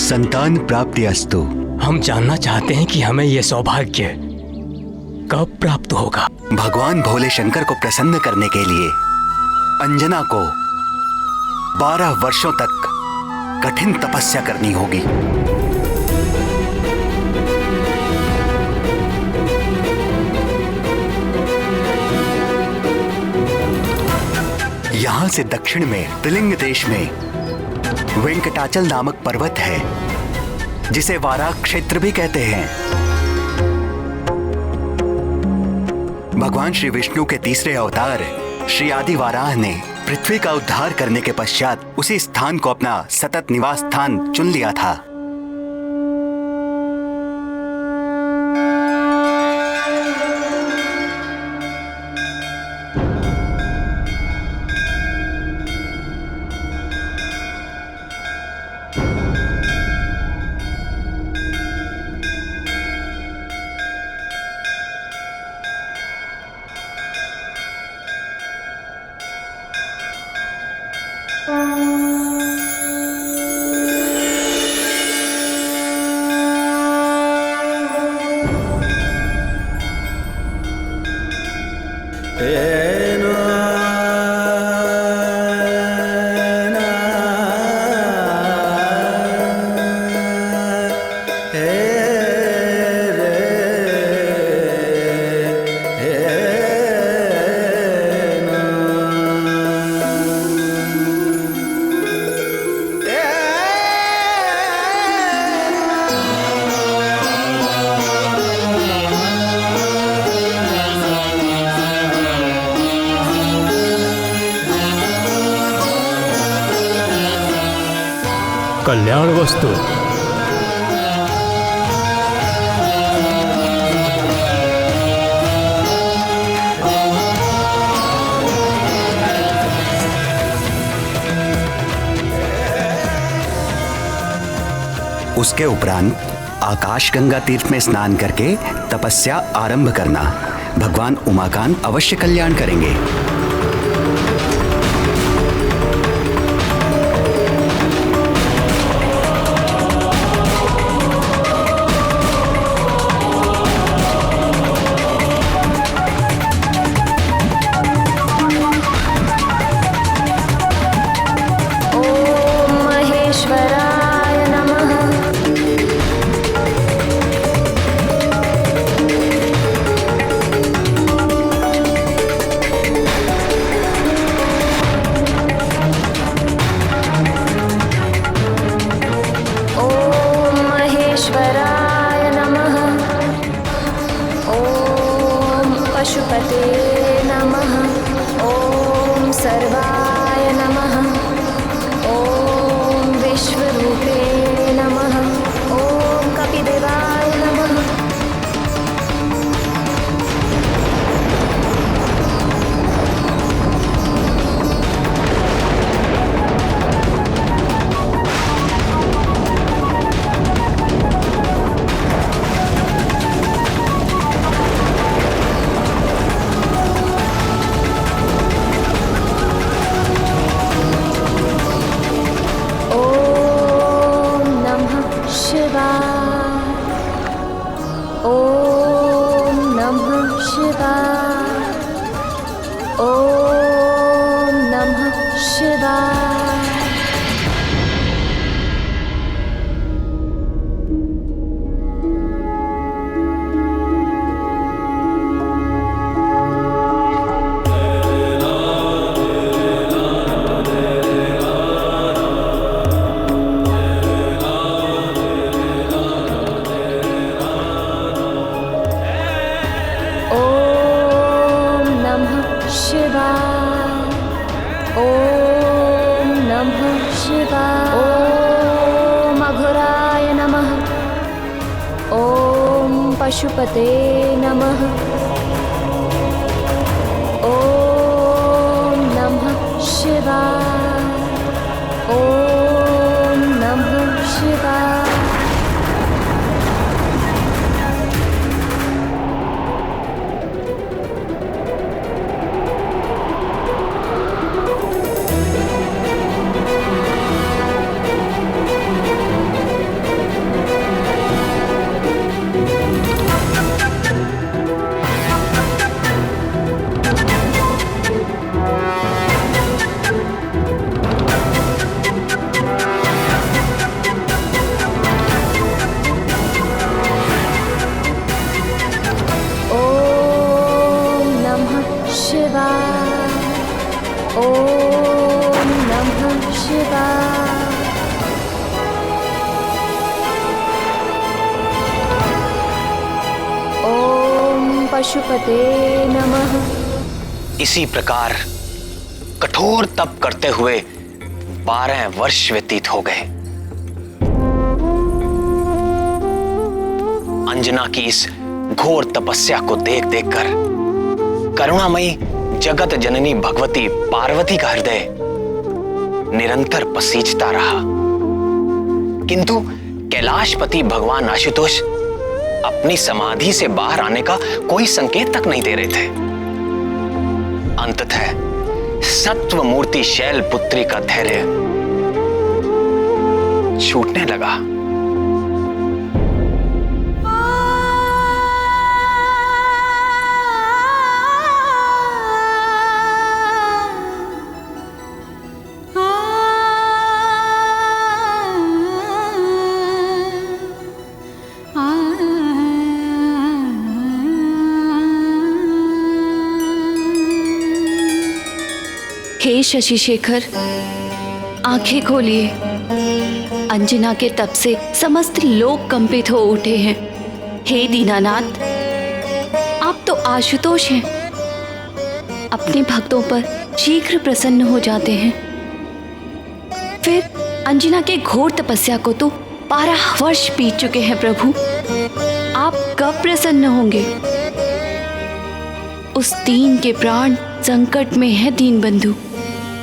संतान प्राप्ति अस्तु। हम जानना चाहते हैं कि हमें यह सौभाग्य कब प्राप्त होगा। भगवान भोले शंकर को प्रसन्न करने के लिए अंजना को 12 वर्षों तक कठिन तपस्या करनी होगी। यहां से दक्षिण में त्रिलिंग देश में वेंकटाचल नामक पर्वत है, जिसे वाराह क्षेत्र भी कहते हैं। भगवान श्री विष्णु के तीसरे अवतार श्री आदि वाराह ने पृथ्वी का उद्धार करने के पश्चात उसी स्थान को अपना सतत निवास स्थान चुन लिया था। कल्याण वस्तु। उसके उपरांत आकाश गंगा तीर्थ में स्नान करके तपस्या आरंभ करना। भगवान उमाकांत अवश्य कल्याण करेंगे। पशुपते नमः। ओम सर्वाय नमः। ओम विश्वरूपे नमः। ओम कपिदेवाय नमः। पशुपते नमः। ओम नमः शिवाय। ओम नमः शिवाय। ॐ नमः शिवाय। ॐ पशुपते नमः। इसी प्रकार कठोर तप करते हुए 12 वर्ष व्यतीत हो गए। अंजना की इस घोर तपस्या को देख देखकर करुणामयी जगत जननी भगवती पार्वती का हृदय निरंतर पसीजता रहा, किंतु कैलाशपति भगवान आशुतोष अपनी समाधि से बाहर आने का कोई संकेत तक नहीं दे रहे थे। अंततः सत्व मूर्ति शैलपुत्री का धैर्य छूटने लगा। हे शशि शेखर, आंखें खोलिए। अंजना के तप से समस्त लोग कंपित हो उठे हैं। हे दीनानाथ, आप तो आशुतोष हैं, अपने भक्तों पर शीघ्र प्रसन्न हो जाते हैं। फिर अंजना के घोर तपस्या को तो 12 वर्ष बीत चुके हैं प्रभु, आप कब प्रसन्न होंगे? उस दीन के प्राण संकट में है दीनबंधु,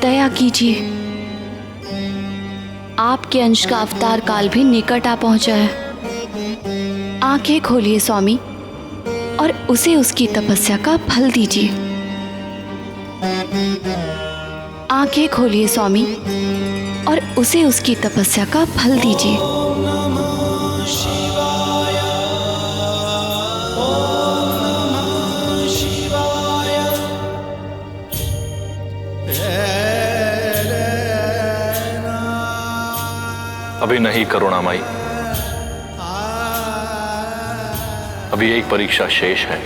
दया कीजिए। आपके अंश का अवतार काल भी निकट आ पहुंचा है। आंखें खोलिए स्वामी और उसे उसकी तपस्या का फल दीजिए। आंखें खोलिए स्वामी और उसे उसकी तपस्या का फल दीजिए। अभी नहीं करुणामयी, अभी एक परीक्षा शेष है।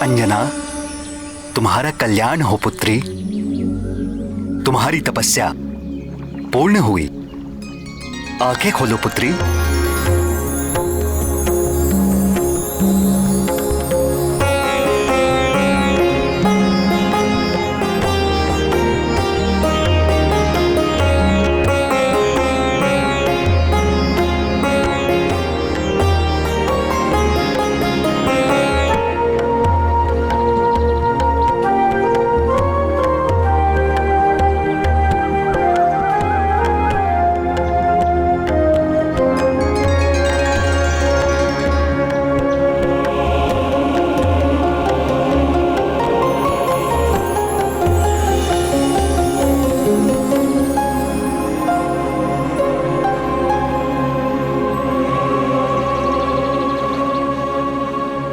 अंजना, तुम्हारा कल्याण हो पुत्री। तुम्हारी तपस्या पूर्ण हुई। आंखें खोलो पुत्री।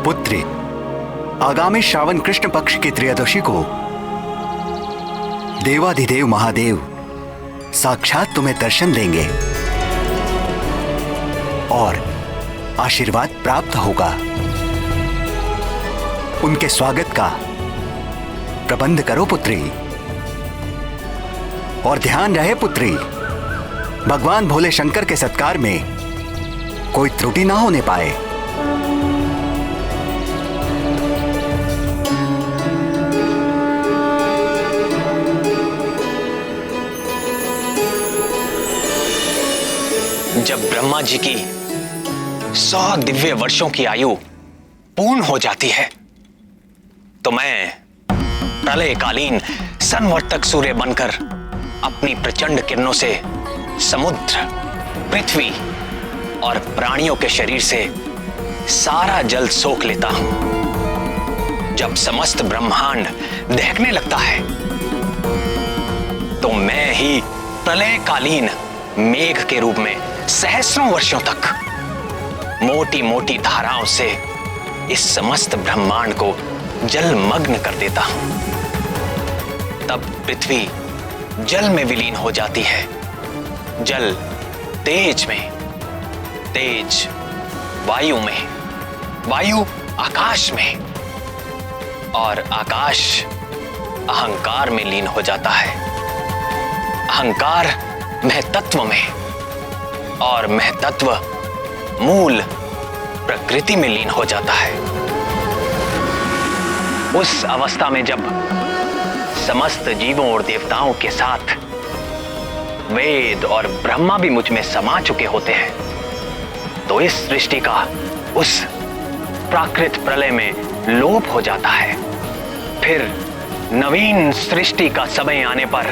पुत्री, आगामी श्रावण कृष्ण पक्ष की त्रयोदशी को देवाधिदेव महादेव साक्षात तुम्हें दर्शन देंगे और आशीर्वाद प्राप्त होगा। उनके स्वागत का प्रबंध करो पुत्री। और ध्यान रहे पुत्री, भगवान भोले शंकर के सत्कार में कोई त्रुटि ना होने पाए। जब ब्रह्मा जी की 100 दिव्य वर्षों की आयु पूर्ण हो जाती है तो मैं प्रलयकालीन संवर्तक सूर्य बनकर अपनी प्रचंड किरणों से समुद्र, पृथ्वी और प्राणियों के शरीर से सारा जल सोख लेता हूं। जब समस्त ब्रह्मांड दहकने लगता है तो मैं ही प्रलयकालीन मेघ के रूप में सहस्रों वर्षों तक मोटी मोटी धाराओं से इस समस्त ब्रह्मांड को जलमग्न कर देता हूं। तब पृथ्वी जल में विलीन हो जाती है, जल तेज में, तेज वायु में, वायु आकाश में, और आकाश अहंकार में लीन हो जाता है, अहंकार महतत्व में, और महतत्व मूल प्रकृति में लीन हो जाता है। उस अवस्था में जब समस्त जीवों और देवताओं के साथ वेद और ब्रह्मा भी मुझ में समा चुके होते हैं, तो इस सृष्टि का उस प्राकृत प्रलय में लोप हो जाता है। फिर नवीन सृष्टि का समय आने पर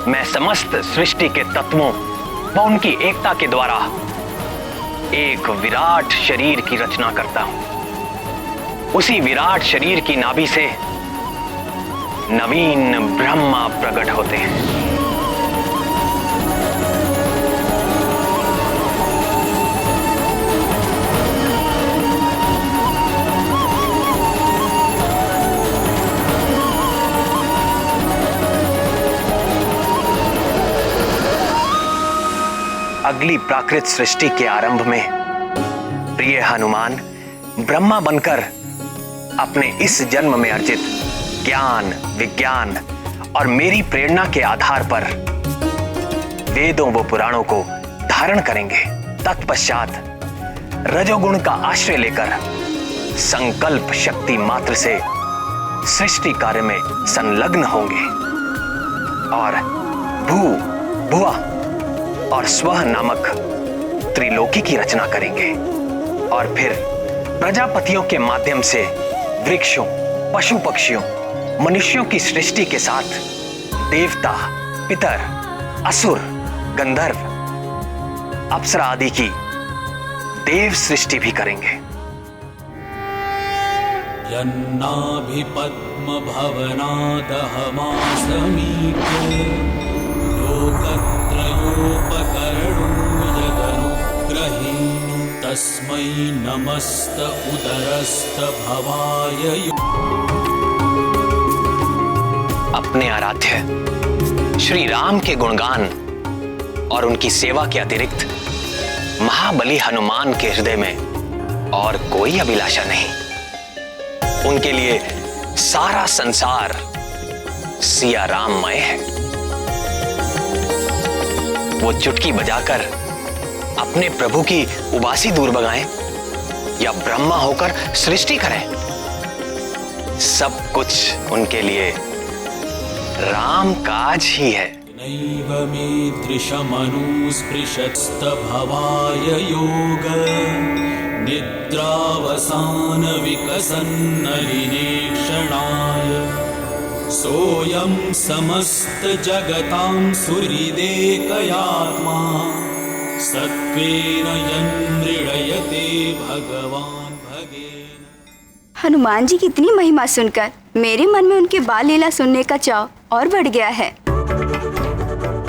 मैं समस्त सृष्टि के तत्वों व उनकी एकता के द्वारा एक विराट शरीर की रचना करता हूं। उसी विराट शरीर की नाभि से नवीन ब्रह्मा प्रकट होते हैं। अगली प्राकृत सृष्टि के आरंभ में प्रिय हनुमान ब्रह्मा बनकर अपने इस जन्म में अर्जित ज्ञान, विज्ञान और मेरी प्रेरणा के आधार पर वेदों व पुराणों को धारण करेंगे। तत्पश्चात रजोगुण का आश्रय लेकर संकल्प शक्ति मात्र से सृष्टि कार्य में संलग्न होंगे और भू, भुवा और स्वः नामक त्रिलोकी की रचना करेंगे। और फिर प्रजापतियों के माध्यम से वृक्षों, पशु पक्षियों, मनुष्यों की सृष्टि के साथ देवता, पितर, असुर, गंधर्व, अप्सरा आदि की देव सृष्टि भी करेंगे। यन्नाभि पद्म भवनादहमासमीक्य लोकत्रयोपकरणो यदनुग्रहेण तस्मै नमस्त उदरस्त भवाय। अपने आराध्य श्री राम के गुणगान और उनकी सेवा के अतिरिक्त महाबली हनुमान के हृदय में और कोई अभिलाषा नहीं। उनके लिए सारा संसार सिया राममय है। वो चुटकी बजाकर अपने प्रभु की उबासी दूर भगाएं या ब्रह्मा होकर सृष्टि करें, सब कुछ उनके लिए राम काज ही है। नैव मे दृशमनुस्पृशस्त भवाय योग निद्रावसान विकसन्नरिनेक्षणाय सोऽयं समस्त जगतां सुहृदेकयात्मा सत्त्वेन यन्मृडयते भगवान् भगेन। हनुमान जी की इतनी महिमा सुनकर मेरे मन में उनके बाल लीला सुनने का चाव और बढ़ गया है।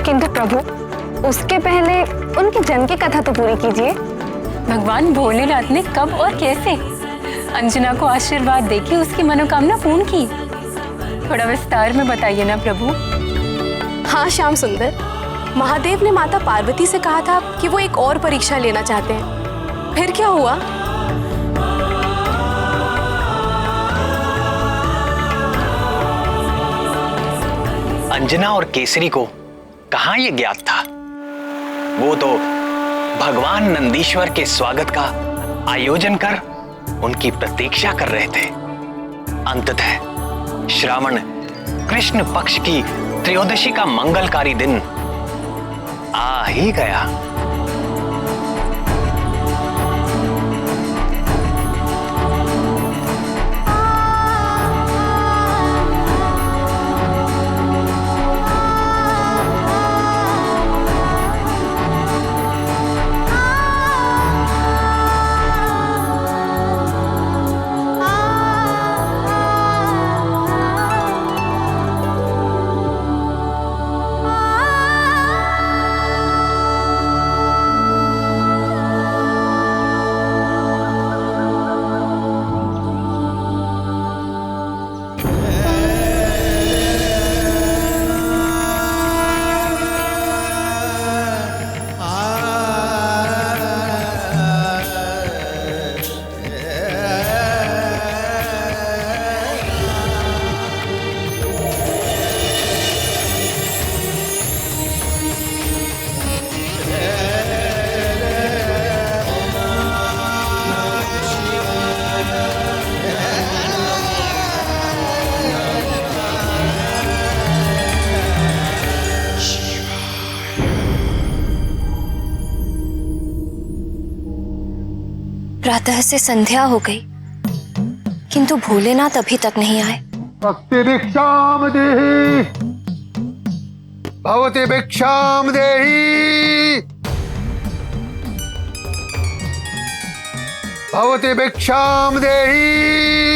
किंतु प्रभु, उसके पहले उनके जन्म की कथा तो पूरी कीजिए। भगवान भोलेनाथ ने कब और कैसे अंजना को आशीर्वाद देके उसकी मनोकामना पूर्ण की, थोड़ा विस्तार में बताइए ना प्रभु। हाँ श्याम सुंदर, महादेव ने माता पार्वती से कहा था कि वो एक और परीक्षा लेना चाहते हैं। फिर क्या हुआ? अंजना और केसरी को कहां यह ज्ञात था? वो तो भगवान नंदीश्वर के स्वागत का आयोजन कर उनकी प्रतीक्षा कर रहे थे। अंततः श्रावण कृष्ण पक्ष की त्रयोदशी का मंगलकारी दिन आ ही गया। प्रातः से संध्या हो गई, किंतु भोलेनाथ अभी तक नहीं आए। भक्ति भिक्षाम देहि, भवती भिक्षाम देहि, भवती भिक्षाम देहि।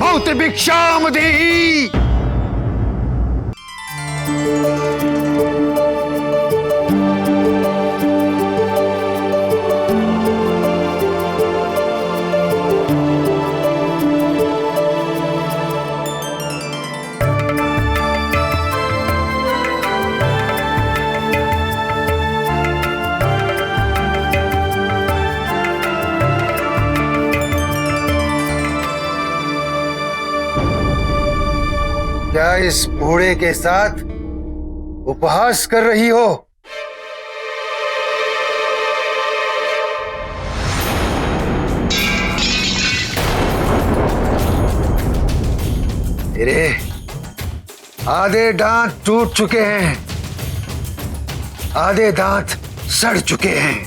भवती भिक्षाम देहि। क्या इस बूढ़े के साथ उपहास कर रही हो? तेरे आधे दांत टूट चुके हैं, आधे दांत सड़ चुके हैं।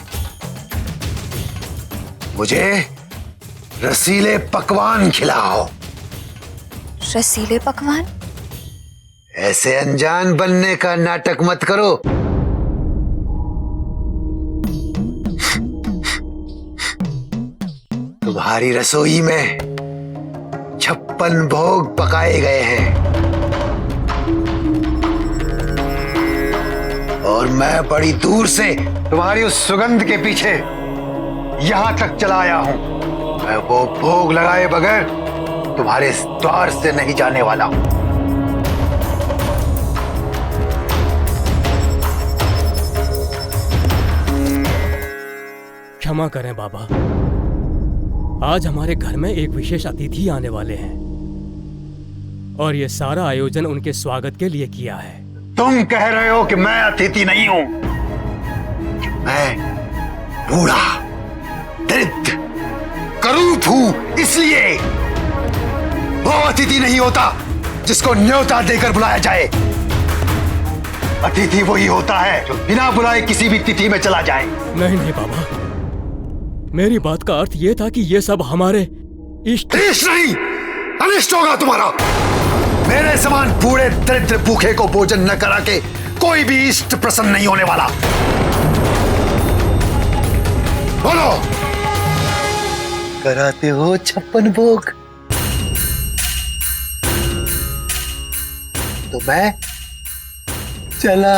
मुझे रसीले पकवान खिलाओ। रसीले पकवान? ऐसे अनजान बनने का नाटक मत करो। तुम्हारी रसोई में 56 भोग पकाए गए हैं और मैं बड़ी दूर से तुम्हारी उस सुगंध के पीछे यहां तक चला आया हूं। मैं वो भोग लगाए बगैर तुम्हारे द्वार से नहीं जाने वाला हूं। क्षमा करें बाबा, आज हमारे घर में एक विशेष अतिथि आने वाले हैं और ये सारा आयोजन उनके स्वागत के लिए किया है। तुम कह रहे हो कि मैं अतिथि नहीं हूं? मैं बूढ़ा, दरिद्र, करूप हूं, इसलिए वो अतिथि नहीं होता जिसको न्योता देकर बुलाया जाए। अतिथि वही होता है जो बिना बुलाए किसी भी तिथि में चला जाए। नहीं नहीं बाबा, मेरी बात का अर्थ ये था कि ये सब हमारे इष्ट नहीं, अनिष्ट होगा तुम्हारा। मेरे समान बूढ़े दरिद्र भूखे को भोजन न करा के कोई भी इष्ट प्रसन्न नहीं होने वाला। बोलो, कराते हो 56 भोग? तो मैं चला।